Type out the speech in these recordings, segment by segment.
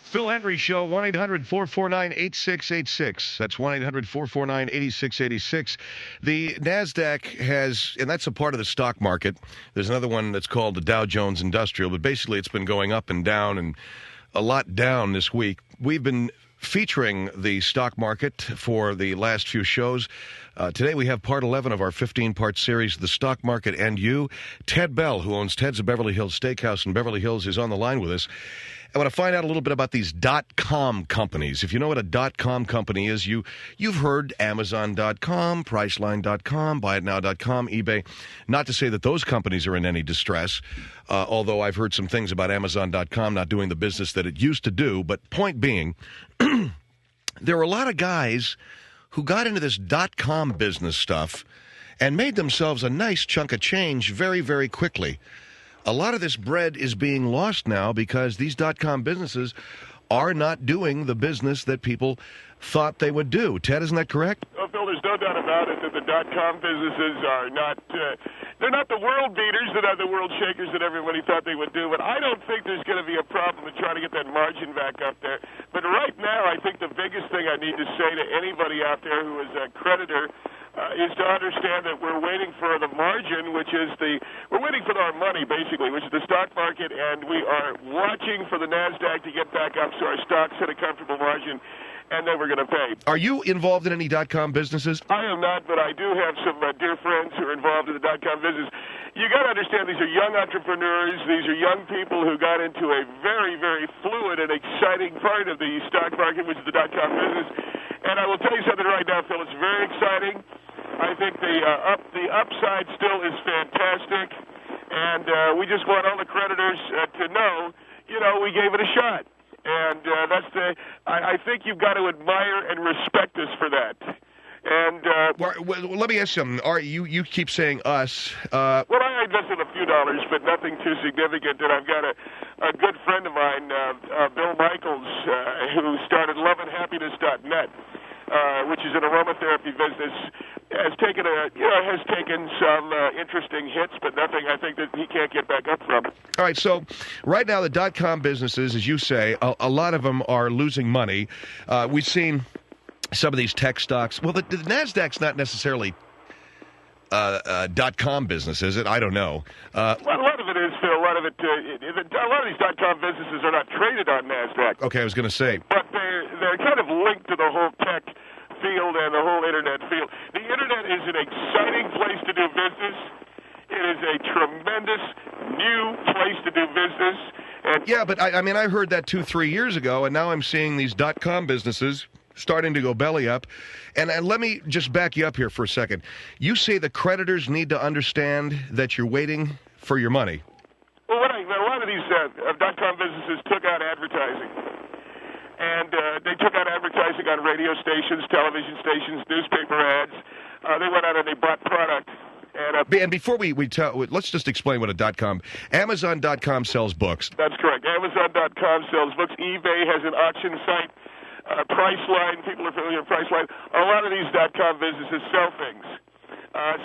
Phil Hendrie Show, 1-800-449-8686. That's 1-800-449-8686. The NASDAQ has, and that's a part of the stock market. There's another one that's called the Dow Jones Industrial, but basically it's been going up and down, and a lot down this week. We've been featuring the stock market for the last few shows. Today we have part 11 of our 15-part series, The Stock Market and You. Ted Bell, who owns Ted's of Beverly Hills Steakhouse in Beverly Hills, is on the line with us. I want to find out a little bit about these .com companies. If you know what a .com company is, you've heard Amazon.com, Priceline.com, BuyItNow.com, eBay. Not to say that those companies are in any distress, although I've heard some things about Amazon.com not doing the business that it used to do. But point being, there are a lot of guys who got into this .com business stuff and made themselves a nice chunk of change very, very quickly. A lot of this bread is being lost now because these .com businesses are not doing the business that people thought they would do. Ted, isn't that correct? Well, Phil, there's no doubt about it that the .com businesses are not, they're not the world beaters, they're not the world shakers that everybody thought they would do, but I don't think there's going to be a problem in trying to get that margin back up there. But right now, I think the biggest thing I need to say to anybody out there who is a creditor is to understand that we're waiting for the margin, which is we're waiting for our money, basically, which is the stock market, and we are watching for the NASDAQ to get back up so our stocks hit a comfortable margin, and then we're going to pay. Are you involved in any .com businesses? I am not, but I do have some dear friends who are involved in the .com business. You got to understand, these are young entrepreneurs. These are young people who got into a very, very fluid and exciting part of the stock market, which is the .com business. And I will tell you something right now, Phil. It's very exciting. I think the upside still is fantastic, and we just want all the creditors to know, we gave it a shot. And I think you've got to admire and respect us for that. And well, let me ask you something. You keep saying us. Well, I invested a few dollars, but nothing too significant. And I've got a good friend of mine, Bill Michaels, who started loveandhappiness.net, which is an aromatherapy business. Has taken some interesting hits, but nothing I think that he can't get back up from. All right, so right now the .com businesses, as you say, a lot of them are losing money. We've seen some of these tech stocks. Well, the NASDAQ's not necessarily .com business, is it? I don't know. Well, a lot of it is, Phil. A lot of these .com businesses are not traded on NASDAQ. Okay, I was going to say. But they're kind of linked to the whole tech field and the whole internet field. The internet is an exciting place to do business. It is a tremendous new place to do business. And yeah, but I mean, I heard that 2-3 years ago, and now I'm seeing these .com businesses starting to go belly up. And let me just back you up here for a second. You say the creditors need to understand that you're waiting for your money. Well, a lot of these .com businesses took out advertising. And they took out advertising on radio stations, television stations, newspaper ads. They went out and they bought product. And before we tell, let's just explain what a .com. Amazon.com sells books. That's correct. Amazon.com sells books. eBay has an auction site. Priceline, people are familiar with Priceline. A lot of these .com businesses sell things.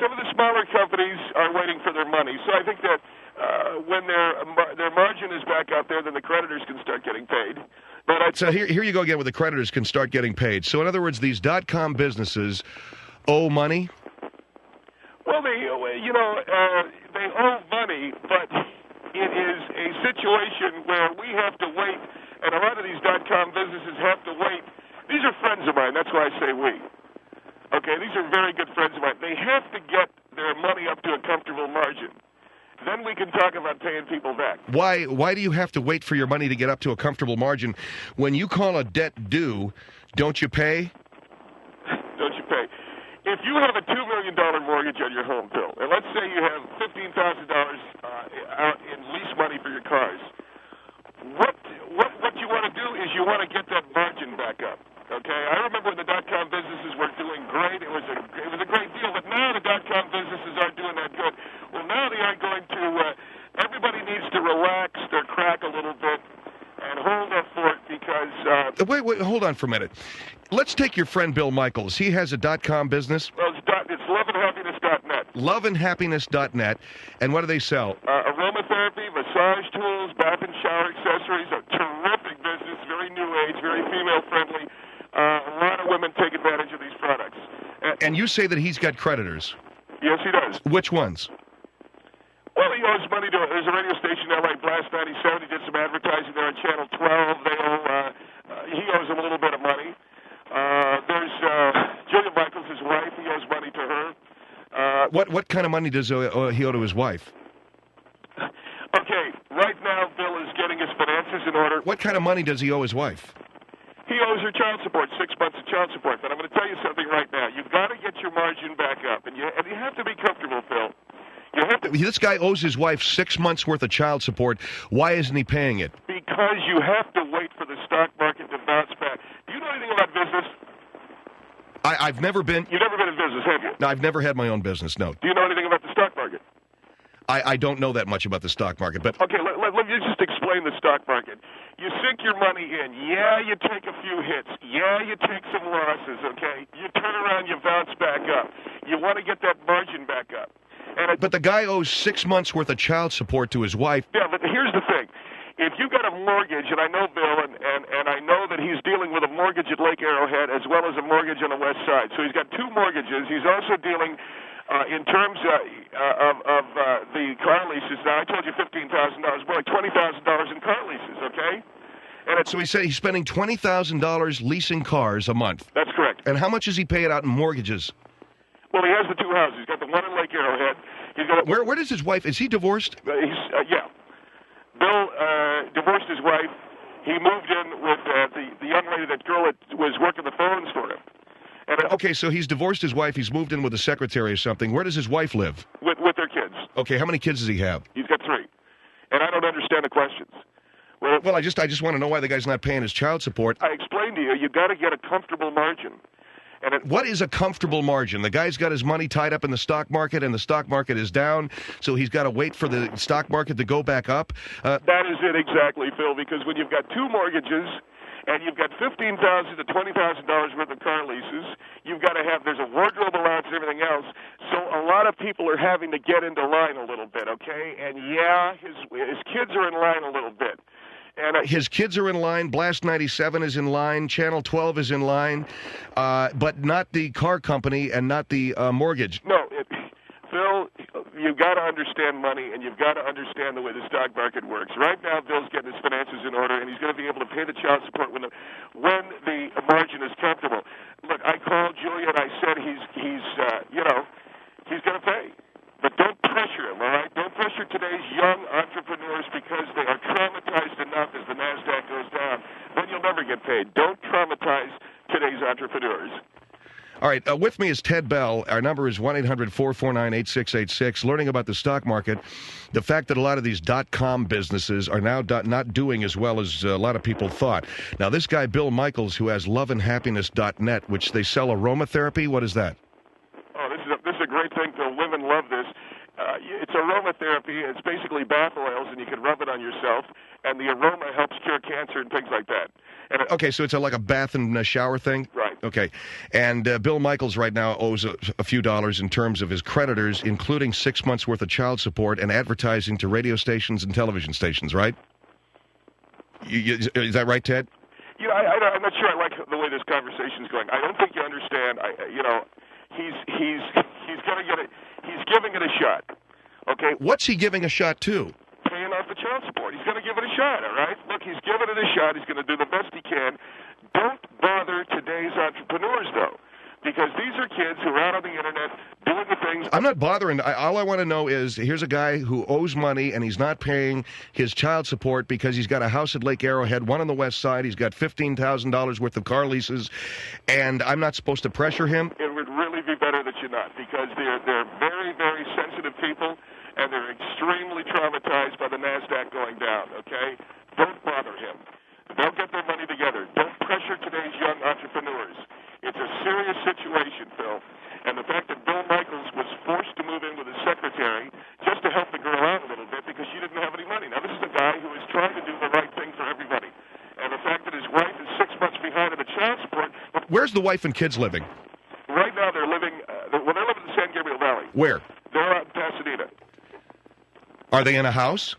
Some of the smaller companies are waiting for their money. So I think that when their margin is back out there, then the creditors can start getting paid. So here you go again with the creditors can start getting paid. So in other words, these .com businesses owe money? Well, they owe money, but it is a situation where we have to wait, and a lot of these .com businesses have to wait. These are friends of mine. That's why I say we. Okay, these are very good friends of mine. They have to get their money up to a comfortable margin. Then we can talk about paying people back. Why do you have to wait for your money to get up to a comfortable margin? When you call a debt due, don't you pay? Don't you pay? If you have a $2 million mortgage on your home, Bill, and let's say you have $15,000 in lease money for your cars, what you want to do is you want to get that margin back up. Okay, I remember when the .com businesses were doing great. It was a great deal, but now the .com businesses aren't doing that good. Well, now they are going to. Everybody needs to relax their crack a little bit and hold up for it because. Wait, hold on for a minute. Let's take your friend Bill Michaels. He has a .com business. Well, it's loveandhappiness.net. Loveandhappiness.net, and what do they sell? Aromatherapy, massage tools, bath and shower accessories. A terrific business, very new very female-friendly. A lot of women take advantage of these products. And you say that he's got creditors. Yes, he does. Which ones? Well, he owes money to, there's a radio station now like Blast 97. He did some advertising there on Channel 12. He owes him a little bit of money. There's Julia Michaels, his wife. He owes money to her. What kind of money does he owe to his wife? Okay, right now Bill is getting his finances in order. What kind of money does he owe his wife? He owes her child support, 6 months of child support. But I'm going to tell you something right now. You've got to get your margin back up, and you have to be comfortable, Phil. You have to. This guy owes his wife 6 months' worth of child support. Why isn't he paying it? Because you have to wait for the stock market to bounce back. Do you know anything about business? I've never been. You've never been in business, have you? No, I've never had my own business, no. Do you know anything about the stock market? I don't know that much about the stock market, but... Okay, let me just explain the stock market. You sink your money in. Yeah, you take a few hits. Yeah, you take some losses, okay? You turn around, you bounce back up. You want to get that margin back up. But the guy owes 6 months' worth of child support to his wife. Yeah, but here's the thing. If you've got a mortgage, and I know Bill, and I know that he's dealing with a mortgage at Lake Arrowhead as well as a mortgage on the west side. So he's got two mortgages. He's also dealing in terms of the car leases. Now, I told you $15,000, more like $20,000 in car leases, okay? So he said he's spending $20,000 leasing cars a month. That's correct. And how much is he paying out in mortgages? Well, he has the two houses. He's got the one in Lake Arrowhead. He's got Where does his wife? Is he divorced? Yeah. Bill divorced his wife. He moved in with the young lady, that girl that was working the phones for him. Okay, so he's divorced his wife. He's moved in with a secretary or something. Where does his wife live? With their kids. Okay, how many kids does he have? He's got 3. And I don't understand the questions. Well, I just want to know why the guy's not paying his child support. I explained to you, you've got to get a comfortable margin. What is a comfortable margin? The guy's got his money tied up in the stock market, and the stock market is down, so he's got to wait for the stock market to go back up? That is it exactly, Phil, because when you've got 2 mortgages and you've got $15,000 to $20,000 worth of car leases, you've got to have, there's a wardrobe allowance and everything else, so a lot of people are having to get into line a little bit, okay? And yeah, his kids are in line a little bit. And his kids are in line. Blast 97 is in line. Channel 12 is in line, but not the car company and not the mortgage. No, Phil, you've got to understand money, and you've got to understand the way the stock market works. Right now, Bill's getting his finances in order, and he's going to be able to pay the child support when the margin is comfortable. Look, I called Julia, and I said he's going to pay. But don't pressure him, all right? Don't pressure today's young entrepreneurs because they are traumatized enough as the NASDAQ goes down. Then you'll never get paid. Don't traumatize today's entrepreneurs. All right, with me is Ted Bell. Our number is 1-800-449-8686. Learning about the stock market, the fact that a lot of these .com businesses are now not doing as well as a lot of people thought. Now, this guy, Bill Michaels, who has loveandhappiness.net, which they sell aromatherapy, what is that? Oh, this is a great thing, Phil. Women love this. It's aromatherapy. It's basically bath oils, and you can rub it on yourself, and the aroma helps cure cancer and things like that. Okay, so it's like a bath and a shower thing? Right. Okay. And Bill Michaels right now owes a few dollars in terms of his creditors, including 6 months' worth of child support and advertising to radio stations and television stations, right? Is that right, Ted? I'm not sure I like the way this conversation's going. I don't think you understand. He's going to get it. He's giving it a shot. Okay. What's he giving a shot to? Paying off the child support. He's going to give it a shot. All right. Look, he's giving it a shot. He's going to do the best he can. Don't bother today's entrepreneurs, though, because these are kids who are out on the internet doing the things. I'm not bothering. All I want to know is here's a guy who owes money and he's not paying his child support because he's got a house at Lake Arrowhead, one on the west side. He's got $15,000 worth of car leases, and I'm not supposed to pressure him. It would really be better that you're not, because they're very, very sensitive people, and they're extremely traumatized by the NASDAQ going down, okay? Don't bother him. They'll get their money together. Don't pressure today's young entrepreneurs. It's a serious situation, Phil. And the fact that Bill Michaels was forced to move in with his secretary just to help the girl out a little bit because she didn't have any money. Now, this is a guy who is trying to do the right thing for everybody. And the fact that his wife is 6 months behind on the child support. Where's the wife and kids living? Right now, they're living in the San Gabriel Valley. Where? They're out in Pasadena. Are they in a house?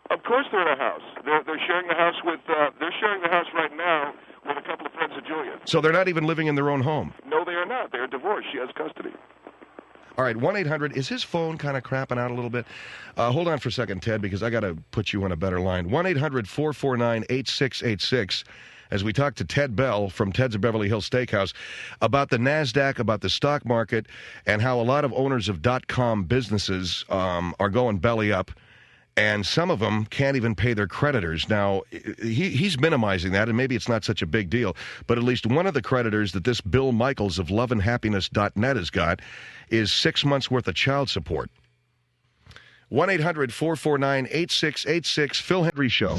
Of course they're in a house. They're sharing the house with. They're sharing the house right now So they're not even living in their own home? No, they are not. They are divorced. She has custody. All right, 1-800, is his phone kind of crapping out a little bit? Hold on for a second, Ted, because I got to put you on a better line. 1-800-449-8686, as we talk to Ted Bell from Ted's of Beverly Hills Steakhouse about the NASDAQ, about the stock market, and how a lot of owners of .com businesses are going belly up, and some of them can't even pay their creditors. Now, he's minimizing that, and maybe it's not such a big deal, but at least one of the creditors that this Bill Michaels of loveandhappiness.net has got is 6 months' worth of child support. 1-800-449-8686, Phil Hendrie Show.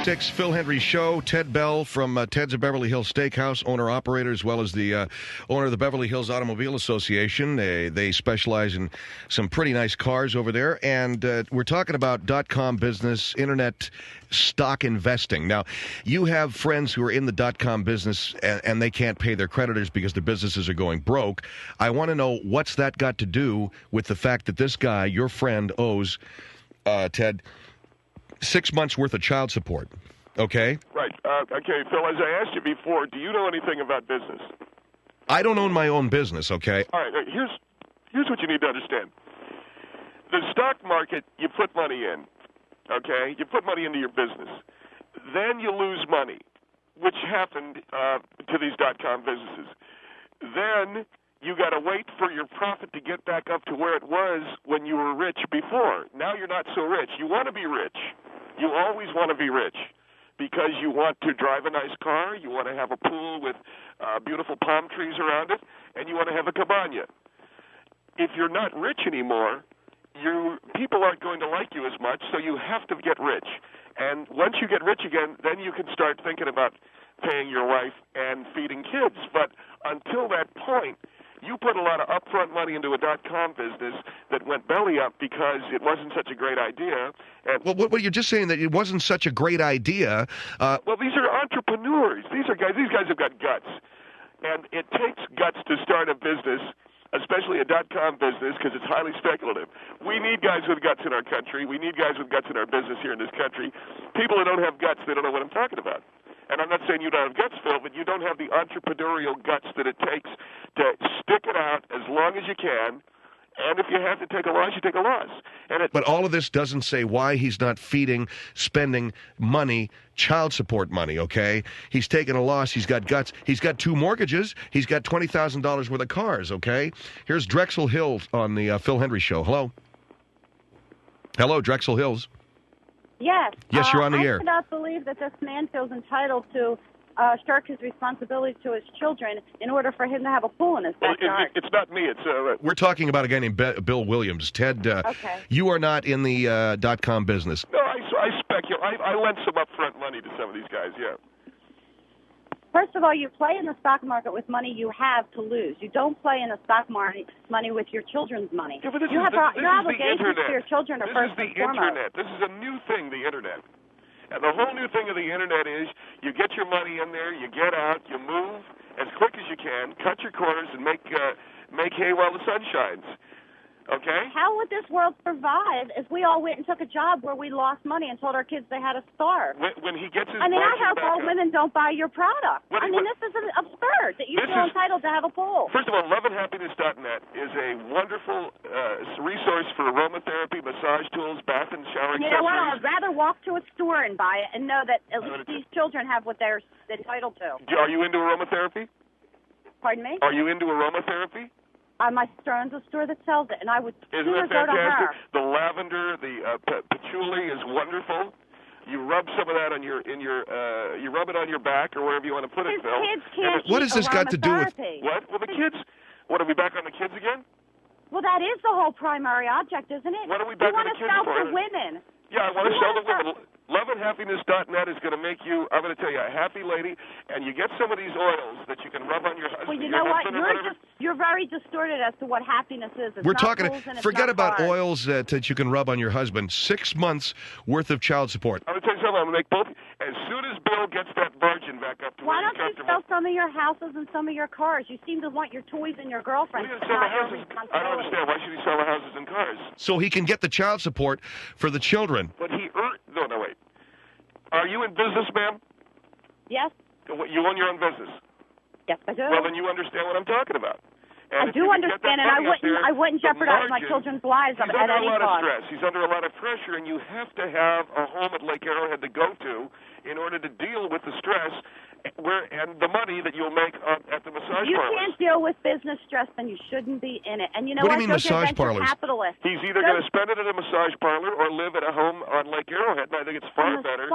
Phil Hendrie Show. Ted Bell from Ted's of Beverly Hills Steakhouse, owner-operator, as well as the owner of the Beverly Hills Automobile Association. They specialize in some pretty nice cars over there. And we're talking about .com business, internet stock investing. Now, you have friends who are in the .com business and they can't pay their creditors because their businesses are going broke. I want to know what's that got to do with the fact that this guy, your friend, owes, Ted, 6 months worth of child support. Okay? Right. Okay, Phil, as I asked you before, do you know anything about business? I don't own my own business, okay? All right, here's what you need to understand. The stock market, you put money in, okay? You put money into your business. Then you lose money, which happened to these .com businesses. Then you got to wait for your profit to get back up to where it was when you were rich before. Now you're not so rich. You want to be rich. You always want to be rich because you want to drive a nice car, you want to have a pool with beautiful palm trees around it, and you want to have a cabana. If you're not rich anymore, people aren't going to like you as much, so you have to get rich. And once you get rich again, then you can start thinking about paying your wife and feeding kids. But until that point, you put a lot of upfront money into a .com business that went belly up because it wasn't such a great idea. And well, you're just saying that it wasn't such a great idea. Well, these are entrepreneurs. These guys have got guts. And it takes guts to start a business, especially a .com business, because it's highly speculative. We need guys with guts in our country. We need guys with guts in our business here in this country. People who don't have guts, they don't know what I'm talking about. And I'm not saying you don't have guts, Phil, but you don't have the entrepreneurial guts that it takes to stick it out as long as you can. And if you have to take a loss, you take a loss. But all of this doesn't say why he's not spending money, child support money, okay? He's taking a loss. He's got guts. He's got 2 mortgages. He's got $20,000 worth of cars, okay? Here's Drexel Hills on the Phil Hendrie Show. Hello? Hello, Drexel Hills. Yes. Yes, you're on the air. I cannot believe that this man feels entitled to shirk his responsibility to his children in order for him to have a pool in his backyard. It's not me. It's We're talking about a guy named Bill Williams. Ted, okay. You are not in the .com business. No, I speculate. I lent some upfront money to some of these guys, yeah. First of all, you play in the stock market with money you have to lose. You don't play in the stock market money with your children's money. Yeah, but your obligations to your children are first and foremost. This is a new thing, the Internet. And the whole new thing of the Internet is you get your money in there, you get out, you move as quick as you can, cut your corners, and make hay while the sun shines. Okay? How would this world survive if we all went and took a job where we lost money and told our kids they had to starve? When he gets his I margin hope back all up. women don't buy your product. This is absurd that you feel entitled to have a pool. First of all, loveandhappiness.net is a wonderful resource for aromatherapy, massage tools, bath and shower accessories. You know what? I'd rather walk to a store and buy it and know that at least these children have what they're entitled to. Are you into aromatherapy? Pardon me? Are you into aromatherapy? My sister owns a store that sells it, and I would Isn't sooner that go to fantastic? her. The lavender, the patchouli is wonderful. You rub some of that on you rub it on your back or wherever you want to put it, Phil. Kids can't what has this got to do with what? Well, the kids. What, are we back on the kids again? Well, that is the whole primary object, isn't it? What are we back on the kids for? You want to sell to women. Yeah, I want to sell to women. Loveandhappiness.net is going to make you, I'm going to tell you, a happy lady, and you get some of these oils that you can rub on your husband. Well, you know what? You're very distorted as to what happiness is. It's We're not talking. rules and it's Forget not about cars. oils that you can rub on your husband. 6 months worth of child support. I'm going to tell you something. I'm going to make both. As soon as Bill gets that margin back up to Why some of your houses and some of your cars. You seem to want your toys and your girlfriend. Why should he sell the houses? I don't understand. Why should he sell the houses and cars? So he can get the child support for the children. But he earned... No, wait. Are you in business, ma'am? Yes. You own your own business? Yes, I do. Well, then you understand what I'm talking about. I And if do you can get understand, that and money up there, I wouldn't the jeopardize my margin- children's lives He's at under a any lot of cost. stress. He's under a lot of pressure, and you have to have a home at Lake Arrowhead to go to in order to deal with the stress and the money that you'll make at the massage You parlor. can't deal with business stress, then you shouldn't be in it. And you know What what? do you mean Those are massage venture parlors? capitalists. He's either going to spend it at a massage parlor or live at a home on Lake Arrowhead, and I think it's far better.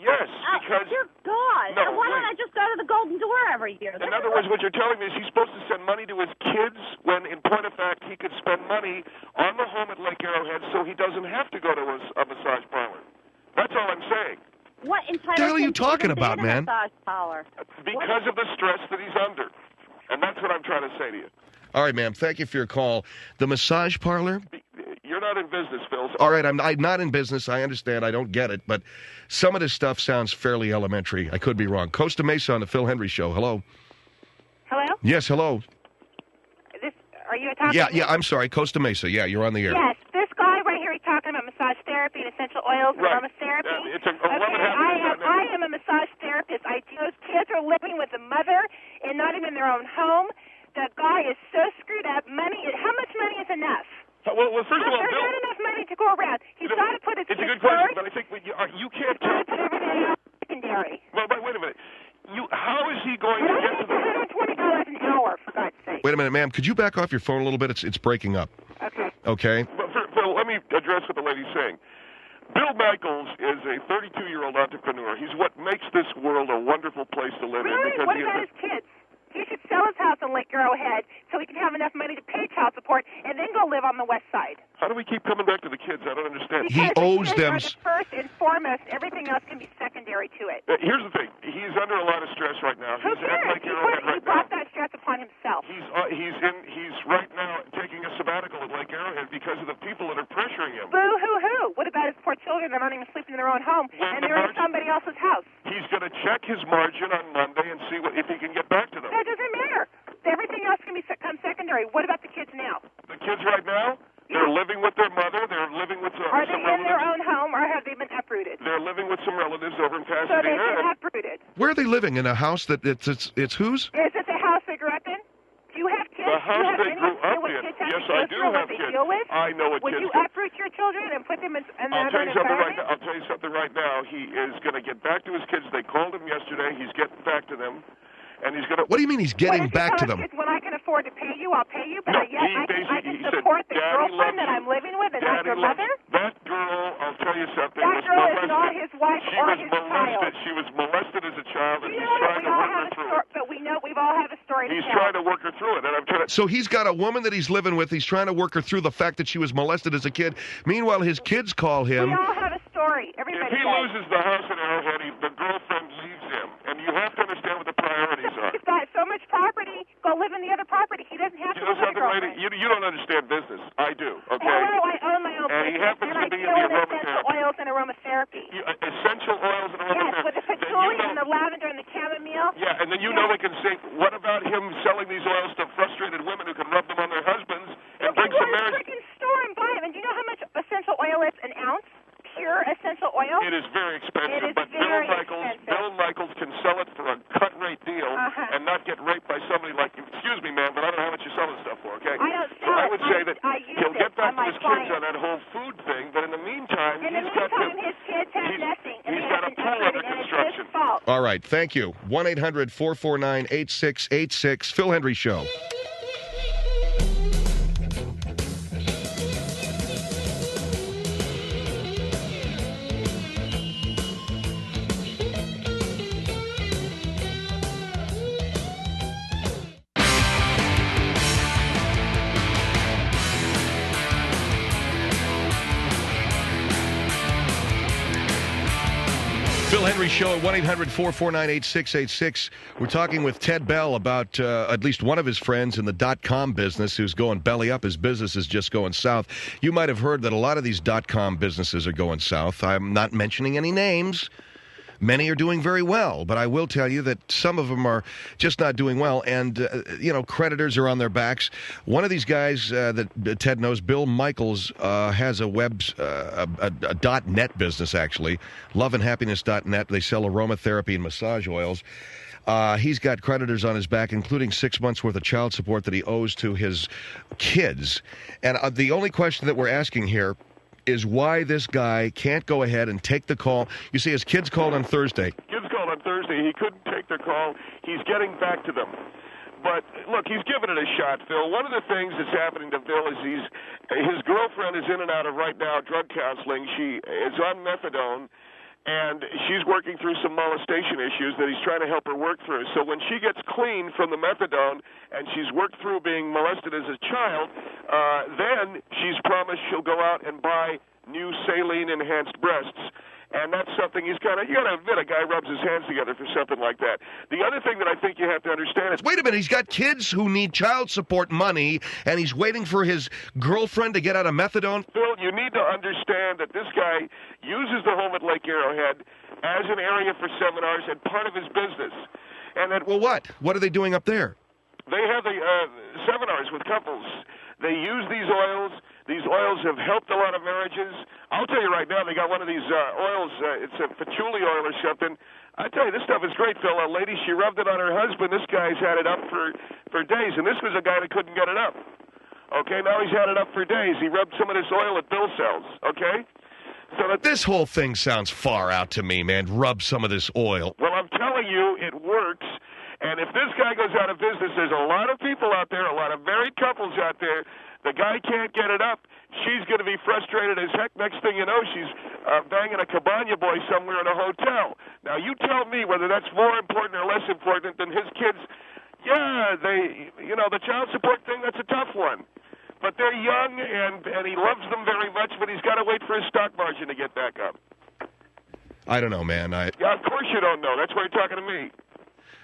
Yes, because... Dear God. No, Why wait. don't I just go to the Golden Door every year? In other words, what you're telling me is he's supposed to send money to his kids when, in point of fact, he could spend money on the home at Lake Arrowhead so he doesn't have to go to a massage parlor. That's all I'm saying. What entitles The hell are you him to talking even be about, in a man? massage parlor? Because of the stress that he's under. And that's what I'm trying to say to you. All right, ma'am. Thank you for your call. The massage parlor? You're not in business, Phil. So All right, I'm not in business. I understand. I don't get it. But some of this stuff sounds fairly elementary. I could be wrong. Costa Mesa on the Phil Hendrie Show. Hello? Hello? Yes, hello. Are you talking? Yeah, I'm sorry. Costa Mesa. Yeah, you're on the air. Yes, this guy right here, he's talking about massage therapy and essential oils and Right. aromatherapy. It's a woman having I am a massage therapist. Those kids are living with a mother and not even in their own home. The guy is so screwed up. How much money is enough? Well, first of all, There's Bill, not enough money to go around. He's got to put his it's a kids good question, first. but I think you can't He's got to tell. put everything else secondary. Well, but wait a minute. How is he going to And get I to think the... $120 an hour, for God's sake. Wait a minute, ma'am. Could you back off your phone a little bit? It's breaking up. Okay. Okay? Phil, let me address what the lady's saying. Bill Michaels is a 32-year-old entrepreneur. He's what makes this world a wonderful place to live in. Really? Because What he about his kids? He should sell his house on Lake Arrowhead so he can have enough money to pay child support and then go live on the west side. How do we keep coming back to the kids? I don't understand. He Because owes the kids them are the first and foremost. Everything else can be secondary to it. Here's the thing. He's under a lot of stress right now. Who He's at cares? Lake Arrowhead He right now. brought that stress upon himself. He's right now taking a sabbatical at Lake Arrowhead because of the people that are pressuring him. Boo-hoo-hoo. What about his poor children that aren't even sleeping in their own home and they're in somebody else's house? He's going to check his margin on Monday and see if he can get back to them. That doesn't matter. Everything else can become secondary. What about the kids now? The kids right now, they're living with their mother. They're living with Are they some in their relatives. own home or have they been uprooted? They're living with some relatives over in So they've Pasadena. been uprooted. Where are they living? In a house that it's whose? Is it the house they grew up in? Do you have kids? The do house you have they any grew idea up what in. kids have Yes, to I go do through and have what they kids. deal with? I know what Would kids you do. uproot your children and put them in I'll tell you something right environment? now. I'll tell you something right now. He is going to get back to his kids. They called him yesterday. He's getting back to them, and he's going to. What do you mean he's getting back to them? When I can afford to pay you, I'll pay you, but No, yet he I basically can said, support the "Daddy girlfriend loves that you. I'm living with and not Daddy your loves mother? you." That girl, I'll tell you something. That was girl is molested. not his wife She or was his molested. child. She was molested as a child, and You he's know that trying we to all work her have a through story, it. but we know we've all have a story to He's tell. trying to work her through it, and I'm trying to. So he's got a woman that he's living with. He's trying to work her through the fact that she was molested as a kid. Meanwhile, his kids call We him. all have a story. If Everybody he does. loses the house in Arrowhead, the girlfriend leaves him, and you have to understand what the priorities are. He's got so much property. Go live in the other property. He doesn't have You to know live with a something, lady? girlfriend. You don't understand business. I do. Okay. Hello, I own my own And he business, happens and to I be in deal the with essential aromatherapy. oils and aromatherapy. Essential oils and Yes, aromatherapy. with the Then patchouli and the lavender and the chamomile. Yeah, and then you know they can say, what about him selling these oils to frustrated women who can rub them on their husbands and bring Go some to the marriage? freaking store and buy them. And do you know how much essential oil is an ounce? Pure essential oil? It is very expensive, It is but very Bill expensive. Michaels can sell it for a cut rate deal Uh-huh. and not get raped by somebody like you. Excuse me, man, but I don't know how much you're selling stuff for, okay? I don't So sell I it. would say that I use he'll get it back on to my his kids clients. on that whole food thing, but in the meantime, In the he's got meantime, to... his kids have nothing. And he's they got have a been pool under uprooted, and it's construction. his fault. All right, thank you. 1-800-449-8686. Phil Hendrie Show. Phil Hendrie Show at 1-800-449-8686. We're talking with Ted Bell about at least one of his friends in the .com business who's going belly up. His business is just going south. You might have heard that a lot of these .com businesses are going south. I'm not mentioning any names, Many are doing very well, but I will tell you that some of them are just not doing well, and, creditors are on their backs. One of these guys that Ted knows, Bill Michaels, has a .net business, actually, loveandhappiness.net. They sell aromatherapy and massage oils. He's got creditors on his back, including 6 months' worth of child support that he owes to his kids. And the only question that we're asking here is why this guy can't go ahead and take the call. You see, his kids called on Thursday. Kids called on Thursday. He couldn't take their call. He's getting back to them. But, look, he's giving it a shot, Phil. One of the things that's happening to Phil is his girlfriend is in and out of, right now, drug counseling. She is on methadone, and she's working through some molestation issues that he's trying to help her work through. So when she gets clean from the methadone and she's worked through being molested as a child, then she's promised she'll go out and buy new saline-enhanced breasts. And that's something you got to admit, a guy rubs his hands together for something like that. The other thing that I think you have to understand is... Wait a minute, he's got kids who need child support money, and he's waiting for his girlfriend to get out of methadone? Phil, you need to understand that this guy uses the home at Lake Arrowhead as an area for seminars and part of his business. And that, well, what? What are they doing up there? They have the seminars with couples. They use these oils. These oils have helped a lot of marriages. I'll tell you right now, they got one of these oils. It's a patchouli oil or something. I tell you, this stuff is great, Phil. A lady, she rubbed it on her husband. This guy's had it up for days, and this was a guy that couldn't get it up. Okay, now he's had it up for days. He rubbed some of this oil at Bill sells. Okay? So that this whole thing sounds far out to me, man. Rub some of this oil. Well, I'm telling you, it works. And if this guy goes out of business, there's a lot of people out there, a lot of married couples out there. The guy can't get it up. She's going to be frustrated as heck. Next thing you know, she's banging a cabana boy somewhere in a hotel. Now, you tell me whether that's more important or less important than his kids. Yeah, the child support thing, that's a tough one. But they're young, and he loves them very much, but he's got to wait for his stock margin to get back up. I don't know, man. Yeah, of course you don't know. That's why you're talking to me.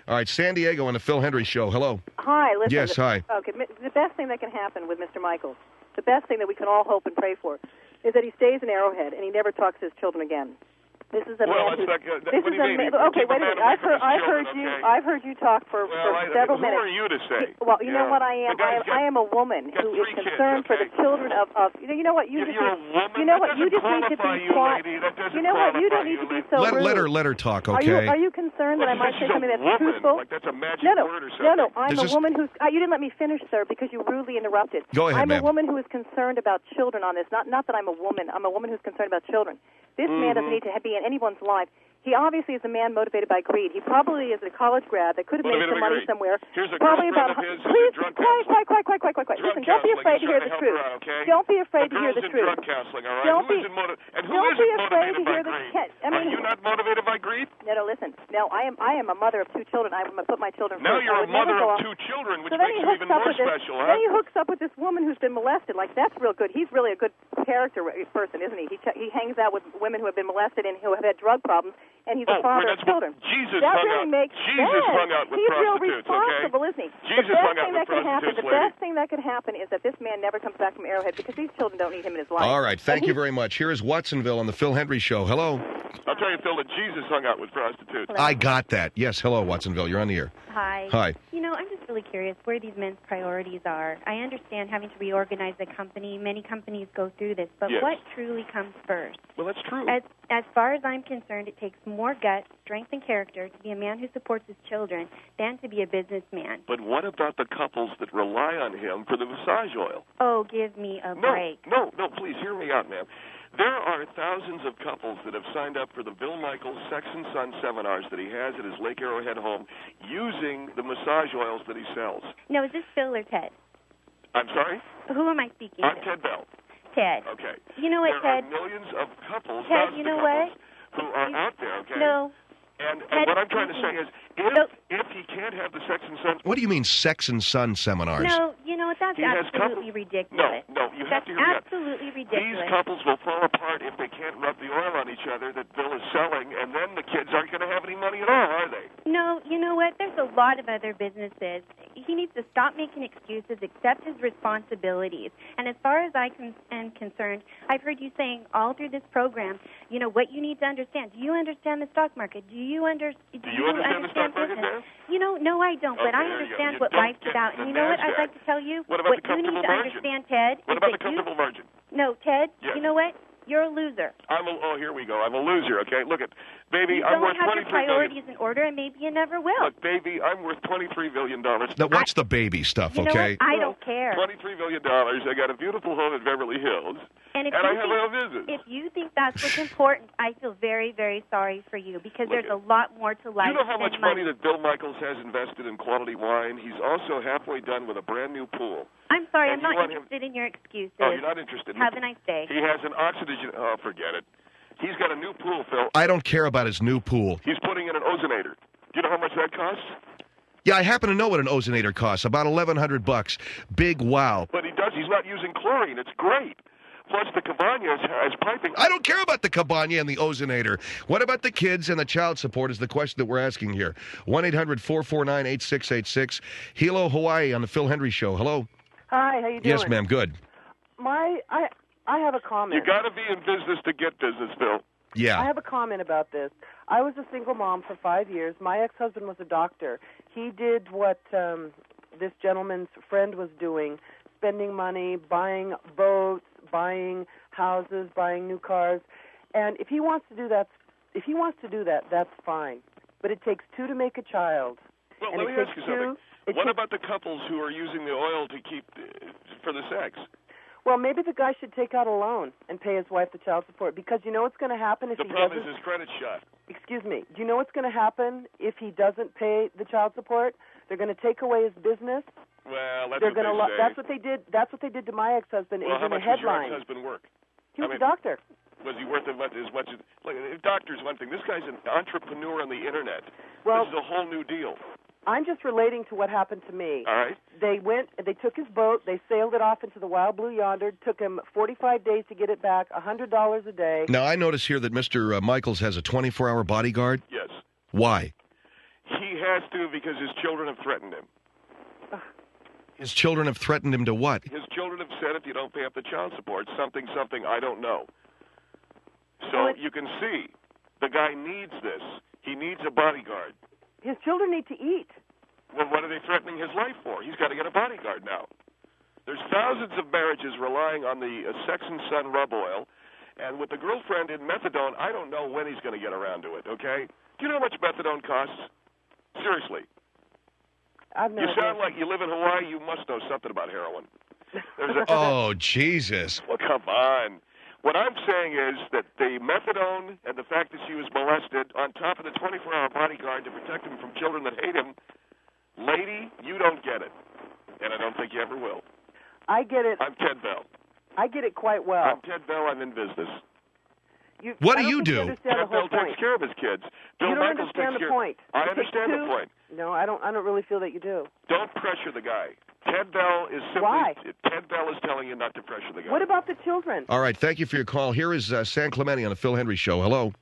All right, San Diego on the Phil Hendrie Show. Hello. Hi, listen. Yes, hi. Okay, the best thing that can happen with Mr. Michaels, the best thing that we can all hope and pray for, is that he stays in Arrowhead and he never talks to his children again. This is a man. What do you mean? Okay, wait a minute. I've heard you talk for several minutes. Who are you to say? Well, you know what I am. I am a woman who is concerned for the children of. You know what? You just need to be quiet. You know what? You don't need to be so rude. Let her talk. Okay. Are you concerned that I might say something that's truthful? Like that's a magic word or something. No. I'm a woman who's. You didn't let me finish, sir, because you rudely interrupted. Go ahead, I'm a woman who is concerned about children on this. Not that I'm a woman. I'm a woman who's concerned about children. This man doesn't need to be in anyone's life. He obviously is a man motivated by greed. He probably is a college grad that could have made some money somewhere. Here's a probably girlfriend about. of his Please, drug quiet. Listen, don't be afraid to hear the truth. Don't be afraid to hear the truth. Drug counseling, all right? Don't be afraid to hear the. Are you not motivated by greed? No, listen. No, I am a mother of two children. I put my children first. Now you're a mother of two children, which makes you even more special, huh? Then he hooks up with this woman who's been molested. Like, that's real good. He's really a good character person, isn't he? He hangs out with women who have been molested and who have had drug problems, and he's a father of children. Jesus that hung really out. makes Jesus sense. hung out with He's prostitutes, real responsible, isn't he? Jesus hung out with prostitutes, The best thing that could happen is that this man never comes back from Arrowhead because these children don't need him in his life. All right, thank you very much. Here is Watsonville on the Phil Hendrie Show. Hello. I'll tell you, Phil, that Jesus hung out with prostitutes. Hello. I got that. Yes, hello, Watsonville. You're on the air. Hi. Hi. I'm just really curious where these men's priorities are. I understand having to reorganize the company. Many companies go through this, but what truly comes first? Well, that's true. As far as I'm concerned, it takes more guts, strength, and character to be a man who supports his children than to be a businessman. But what about the couples that rely on him for the massage oil? Oh, give me a break. No, please hear me out, ma'am. There are thousands of couples that have signed up for the Bill Michaels Sex and Son seminars that he has at his Lake Arrowhead home using the massage oils that he sells. No, is this Phil or Ted? I'm sorry? Who am I speaking to? I'm Ted Bell. Ted. Okay. You know what, Ted? Ted? There are millions of couples, Ted, you know what? who are out there, okay? No. And what I'm trying to say is, if he can't have the Sex and Son... What do you mean Sex and Son seminars? No, you know what? That's absolutely ridiculous. No, you have to hear me out. That's absolutely ridiculous. These couples will fall apart if they can't rub the oil on each other that Bill is selling, and then the kids aren't going to have any money at all, are they? No, you know what? There's a lot of other businesses. He needs to stop making excuses, accept his responsibilities. And as far as I am concerned, I've heard you saying all through this program, you know, what you need to understand. Do you understand the stock market? Do you understand the stock market, business? You know, no, I don't, but I understand what life's about. And you know what I'd like to tell you? What about the you need comfortable to margin? understand, Ted, What about the comfortable margin? No, Ted, Yes. you know what? You're a loser. Here we go. I'm a loser, okay? Look at, baby, You I'm don't worth have $23 your priorities in order, and maybe you never will. Look, baby, I'm worth $23 billion. Now, what's the baby stuff, You know okay? what? I don't care. $23 billion. I got a beautiful home in Beverly Hills. And I have my own business. If you think that's what's important, I feel very, very sorry for you because there's a lot more to life. You know how than much money that Bill Michaels has invested in quality wine? He's also halfway done with a brand new pool. I'm sorry, And I'm you not want interested in your excuses. Oh, you're not interested. Have a nice day. He has an oxygen. Oh, forget it. He's got a new pool, Phil. I don't care about his new pool. He's putting in an ozonator. Do you know how much that costs? Yeah, I happen to know what an ozonator costs. About $1,100. Big wow. But he's not using chlorine. It's great. Plus, the cabana has piping. I don't care about the cabana and the ozonator. What about the kids and the child support is the question that we're asking here. 1-800-449-8686. Hilo, Hawaii on the Phil Hendrie Show. Hello. Hi, how you doing? Yes, ma'am. Good. I have a comment. You got to be in business to get business, Phil. Yeah. I have a comment about this. I was a single mom for 5 years. My ex-husband was a doctor. He did what this gentleman's friend was doing, spending money, buying boats, buying houses, buying new cars. And if he wants to do that, that's fine. But it takes two to make a child. Well, and let me ask you something. What about the couples who are using the oil to keep for the sex? Well, maybe the guy should take out a loan and pay his wife the child support, because you know what's going to happen if the he problem doesn't... is his credit's shot. Excuse me. Do you know what's going to happen if he doesn't pay the child support? They're going to take away his business. Well, that's They're what they say. That's what they did. That's what they did to my ex-husband. Well, it was how in a much does headline. your ex-husband work? He was a doctor. Was he worth as much as... Look, a doctor's one thing. This guy's an entrepreneur on the Internet. Well, this is a whole new deal. I'm just relating to what happened to me. All right. They took his boat, they sailed it off into the wild blue yonder. Took him 45 days to get it back, $100 a day. Now, I notice here that Mr. Michaels has a 24-hour bodyguard. Yes. Why? He has to because his children have threatened him. His children have threatened him to what? His children have said if you don't pay up the child support, something, I don't know. So you can see, the guy needs this. He needs a bodyguard. His children need to eat. Well, what are they threatening his life for? He's got to get a bodyguard now. There's thousands of marriages relying on the Sex and Sun rub oil, and with the girlfriend in methadone, I don't know when he's going to get around to it, okay? Do you know how much methadone costs? Seriously. You sound like you live in Hawaii. You must know something about heroin. Oh, Jesus. Well, come on. What I'm saying is that the methadone and the fact that she was molested, on top of the 24-hour bodyguard to protect him from children that hate him, lady, you don't get it. And I don't think you ever will. I get it. I'm Ted Bell. I get it quite well. I'm Ted Bell. I'm in business. What do you do? Ted Bell takes care of his kids. Bill You don't Michaels understand takes the care. point. I understand the point. No, I don't really feel that you do. Don't pressure the guy. Ted Bell is simply... Why? Ted Bell is telling you not to pressure the guy. What about the children? All right, thank you for your call. Here is San Clemente on the Phil Hendrie Show. Hello.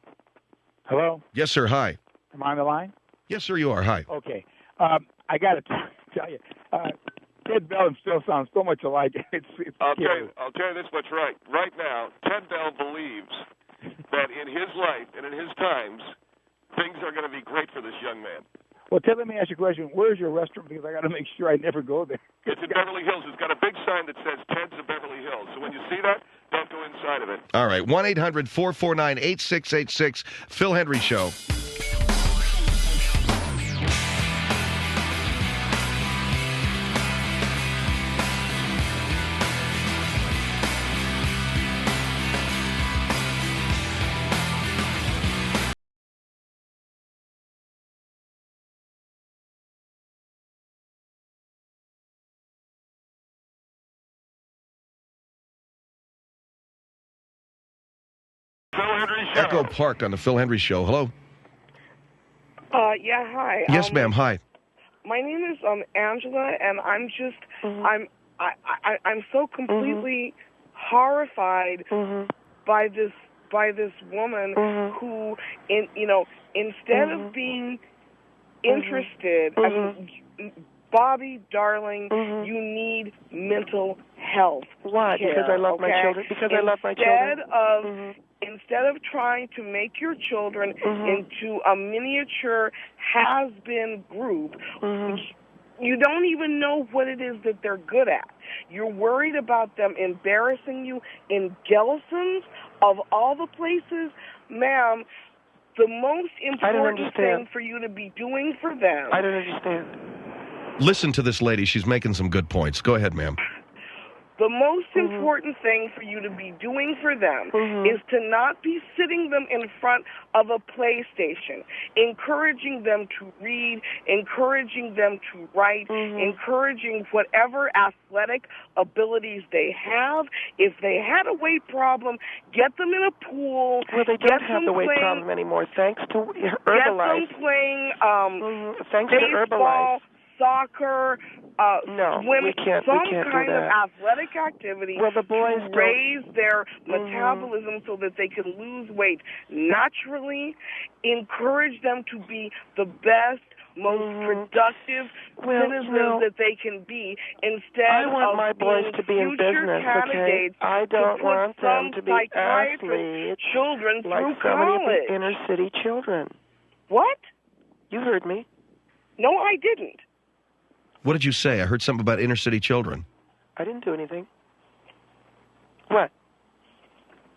Hello? Yes, sir. Hi. Am I on the line? Yes, sir, you are. Hi. Okay. I got to tell you, Ted Bell and Phil sound so much alike. It's I'll tell you this much right. Right now, Ted Bell believes that in his life and in his times, things are going to be great for this young man. Well, Ted, let me ask you a question. Where's your restaurant? Because I got to make sure I never go there. It's in Beverly Hills. It's got a big sign that says Ted's of Beverly Hills. So when you see that, don't go inside of it. All right, 1-800-449-8686, Phil Hendrie Show. Phil Hendrie Show. Echo Park on the Phil Hendrie Show. Hello. Yeah, hi. Yes, ma'am. Hi. My name is Angela, and I'm just I'm so completely horrified by this woman who instead of being interested. I mean, Bobby, darling, you need mental health. Why? care, Because I love my okay? children. Because I love my children. Instead of trying to make your children into a miniature has-been group, you don't even know what it is that they're good at. You're worried about them embarrassing you in Gelson's, of all the places. Ma'am, the most important thing for you to be doing for them... I don't understand. Listen to this lady. She's making some good points. Go ahead, ma'am. The most important thing for you to be doing for them is to not be sitting them in front of a PlayStation, encouraging them to read, encouraging them to write, encouraging whatever athletic abilities they have. If they had a weight problem, get them in a pool. Well, they don't have the weight problem anymore, thanks to Herbalife. Get them playing thanks to baseball, soccer, swim, we can't some do kind of that. athletic activity the boys to raise their metabolism so that they can lose weight naturally. Encourage them to be the best, most productive citizens that they can be, instead I want of my boys being to be in future business, candidates okay? I don't to want put them to be psychiatrist athletes children like through so many of college. the inner city children. What? You heard me. No, I didn't. What did you say? I heard something about inner city children. I didn't do anything. What?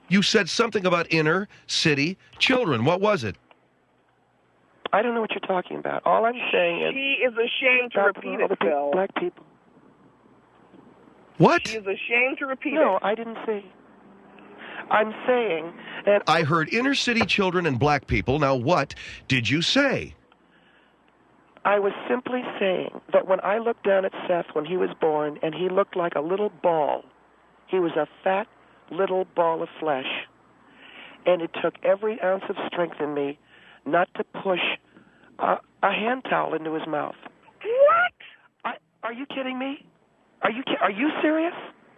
You said something about inner city children. What was it? I don't know what you're talking about. All I'm saying is... She is ashamed to repeat it, Phil. Black people. What? She is ashamed to repeat it. No, I didn't say... I'm saying that... I heard inner city children and black people. Now, what did you say? I was simply saying that when I looked down at Seth when he was born and he looked like a little ball, he was a fat little ball of flesh. And it took every ounce of strength in me not to push a hand towel into his mouth. What? Are you kidding me? Are you serious?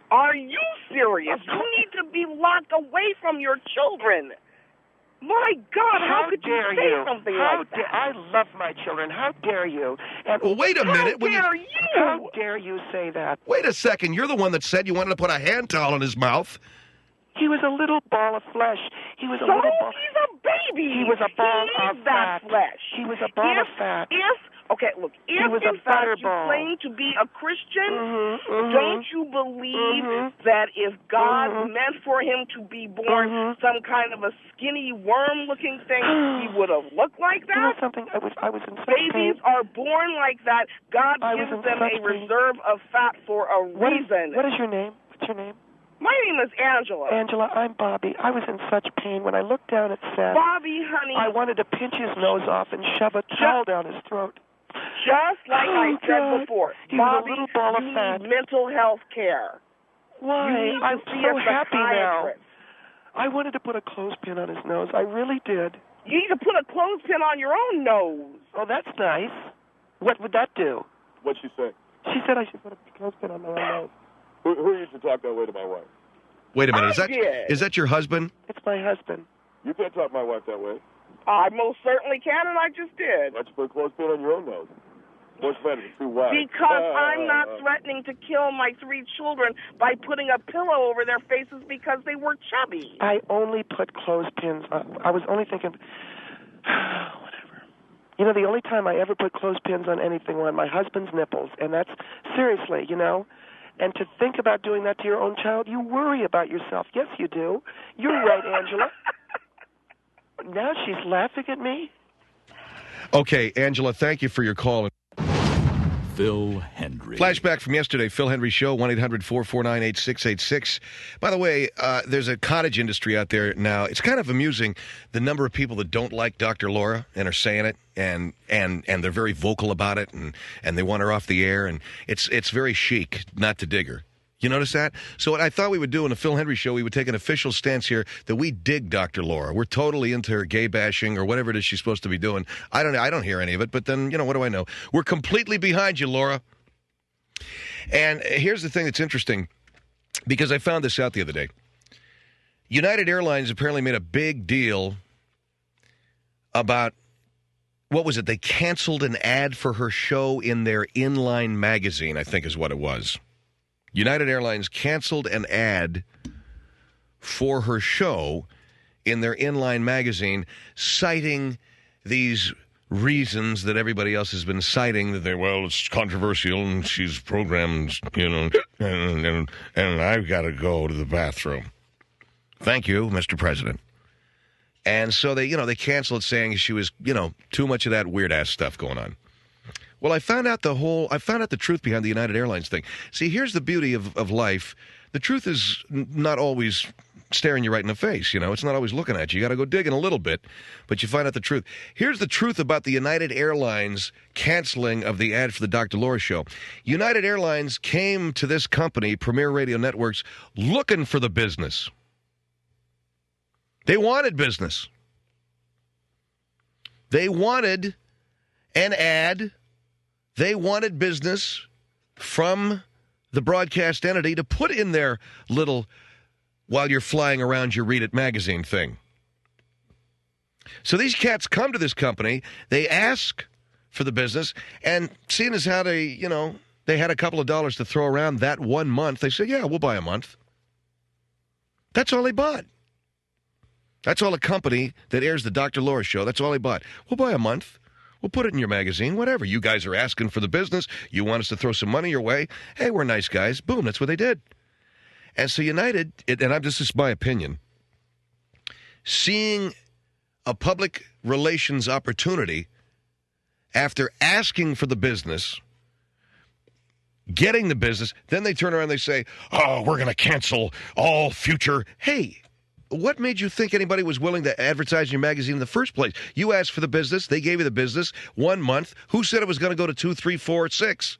Are you serious? You need to be locked away from your children. My God, how could you say something like that? I love my children. How dare you? And well, wait a minute. How dare you say that? Wait a second. You're the one that said you wanted to put a hand towel in his mouth. He was a little ball of flesh. He was a little ball. He's a baby. He was a ball of fat. Flesh. He was a ball of fat. Okay, look, if in fact you claim to be a Christian, don't you believe that if God meant for him to be born some kind of a skinny worm-looking thing, he would have looked like that? You know something? I was in such Babies pain. are born like that. God gives them a reserve of fat for a reason. What is your name? What's your name? My name is Angela. Angela, I'm Bobby. I was in such pain when I looked down at Seth. Bobby, honey. I wanted to pinch his nose off and shove a towel down his throat. Just like I said before, he Bobby, was a little ball of fat. Need mental health care. Why? I'm so happy now. psychiatrist. I wanted to put a clothespin on his nose. I really did. You need to put a clothespin on your own nose. Oh, that's nice. What would that do? What'd she say? She said I should put a clothespin on my own nose. Who used to talk that way to my wife? Wait a minute. Is that your husband? It's my husband. You can't talk to my wife that way. I most certainly can, and I just did. Why don't you put a clothespin on your own nose? What's better, too wide? Because I'm not threatening to kill my 3 children by putting a pillow over their faces because they were chubby. I only put clothespins. I was only thinking, whatever. You know, the only time I ever put clothespins on anything were on my husband's nipples, and that's seriously, you know. And to think about doing that to your own child, you worry about yourself. Yes, you do. You're right, Angela. Now she's laughing at me. Okay, Angela, thank you for your call. Phil Hendrie. Flashback from yesterday, Phil Hendrie Show, 1-800-449-8686. By the way, there's a cottage industry out there now. It's kind of amusing, the number of people that don't like Dr. Laura and are saying it, and they're very vocal about it, and they want her off the air, and it's very chic not to dig her. You notice that? So what I thought we would do in the Phil Hendrie Show, we would take an official stance here that we dig Dr. Laura. We're totally into her gay bashing or whatever it is she's supposed to be doing. I don't hear any of it, but then, you know, what do I know? We're completely behind you, Laura. And here's the thing that's interesting, because I found this out the other day. United Airlines apparently made a big deal about what was it? They canceled an ad for her show in their inline magazine, I think is what it was. United Airlines canceled an ad for her show in their inline magazine, citing these reasons that everybody else has been citing, that it's controversial and she's programmed, and I've got to go to the bathroom. Thank you, Mr. President. And so they canceled, saying she was, too much of that weird-ass stuff going on. Well, I found out the truth behind the United Airlines thing. See, here's the beauty of life. The truth is not always staring you right in the face, It's not always looking at you. You got to go digging a little bit, but you find out the truth. Here's the truth about the United Airlines canceling of the ad for the Dr. Laura show. United Airlines came to this company, Premier Radio Networks, looking for the business. They wanted business. They wanted an ad. They wanted business from the broadcast entity to put in their little, while you're flying around, you read it magazine thing. So these cats come to this company. They ask for the business. And seeing as how they had a couple of dollars to throw around that 1 month, they said, yeah, we'll buy a month. That's all they bought. That's all a company that airs the Dr. Laura show, that's all they bought. We'll buy a month. We'll put it in your magazine, whatever. You guys are asking for the business. You want us to throw some money your way. Hey, we're nice guys. Boom, that's what they did. And so United, this is my opinion, seeing a public relations opportunity after asking for the business, getting the business, then they turn around and they say, we're going to cancel all future. Hey, what made you think anybody was willing to advertise in your magazine in the first place? You asked for the business. They gave you the business 1 month. Who said it was going to go to 2, 3, 4, 6?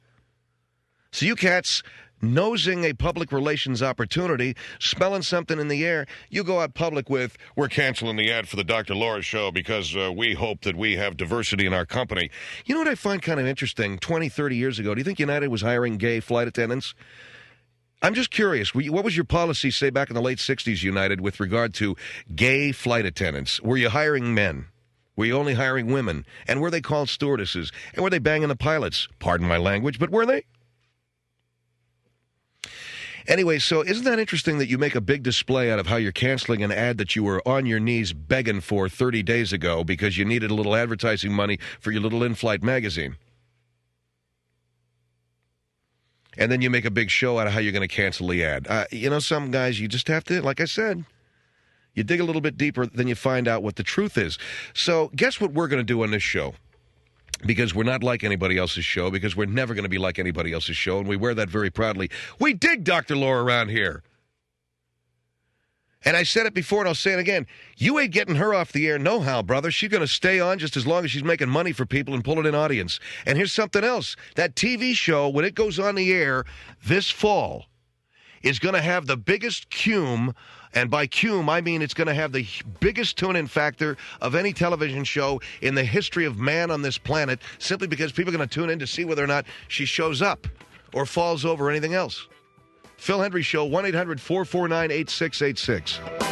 So you cats nosing a public relations opportunity, smelling something in the air, you go out public with, we're canceling the ad for the Dr. Laura show because we hope that we have diversity in our company. You know what I find kind of interesting? 20, 30 years ago, do you think United was hiring gay flight attendants? I'm just curious. What was your policy, say, back in the late 60s, United, with regard to gay flight attendants? Were you hiring men? Were you only hiring women? And were they called stewardesses? And were they banging the pilots? Pardon my language, but were they? Anyway, so isn't that interesting that you make a big display out of how you're canceling an ad that you were on your knees begging for 30 days ago because you needed a little advertising money for your little in-flight magazine? And then you make a big show out of how you're going to cancel the ad. Some guys, you just have to, like I said, you dig a little bit deeper, then you find out what the truth is. So guess what we're going to do on this show? Because we're not like anybody else's show, because we're never going to be like anybody else's show, and we wear that very proudly. We dig Dr. Laura around here. And I said it before, and I'll say it again. You ain't getting her off the air no how, brother. She's going to stay on just as long as she's making money for people and pulling in audience. And here's something else. That TV show, when it goes on the air this fall, is going to have the biggest cume, and by cume, I mean it's going to have the biggest tune-in factor of any television show in the history of man on this planet, simply because people are going to tune in to see whether or not she shows up or falls over or anything else. Phil Hendrie Show, 1-800-449-8686.